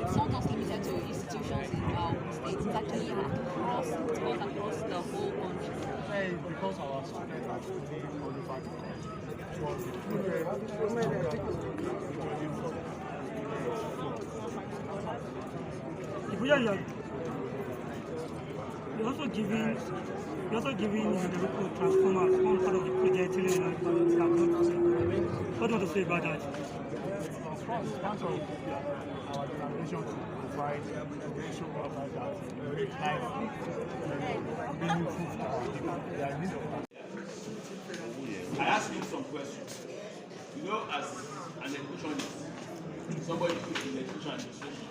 It's not just limited to institutions in our state. It's actually across the whole country. Because our students are fully qualified. You're also giving the local transformers one part of the project. What do you want to say about that? Part of our determination to provide education that make life meaningful for our people. I asked him some questions. You know, as an educationist, somebody who is in education administration,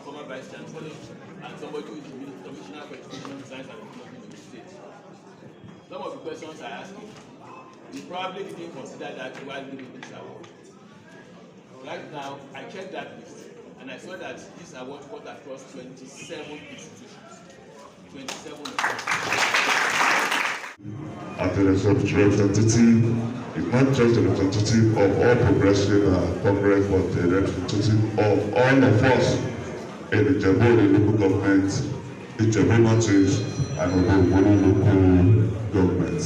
former vice chancellor, and somebody who is the commissioner for education, science and technology in the state. Some of the questions I asked him, he probably didn't consider that while giving this award. Right now, I checked that list, and I saw that this award cut across 27 institutions. 27 as the representative, is not just the representative of all progressive Congress, but the representative of all of us in the Ijebu Ode local government, Ijebu Northeast, and Odogbolu local government.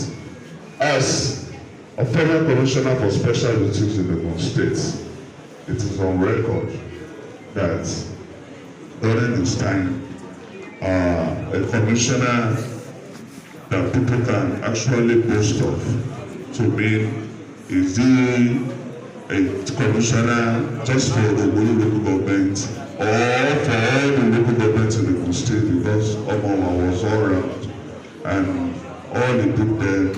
As a federal commissioner for special duties in the Ogun State, it is on record that during his time, a commissioner that people can actually boast of to me is he a commissioner just for the local government or for all the local governments in the state, because Omo-Iwa was all around and all he did there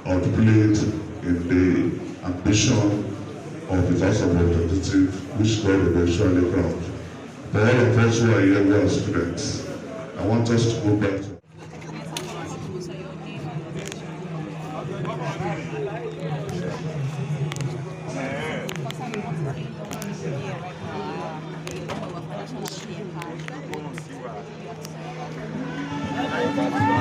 outplayed in the ambition of the House of Representatives, which God eventually crowned. For all of us who are here who are students, I want us to go back to Thank you.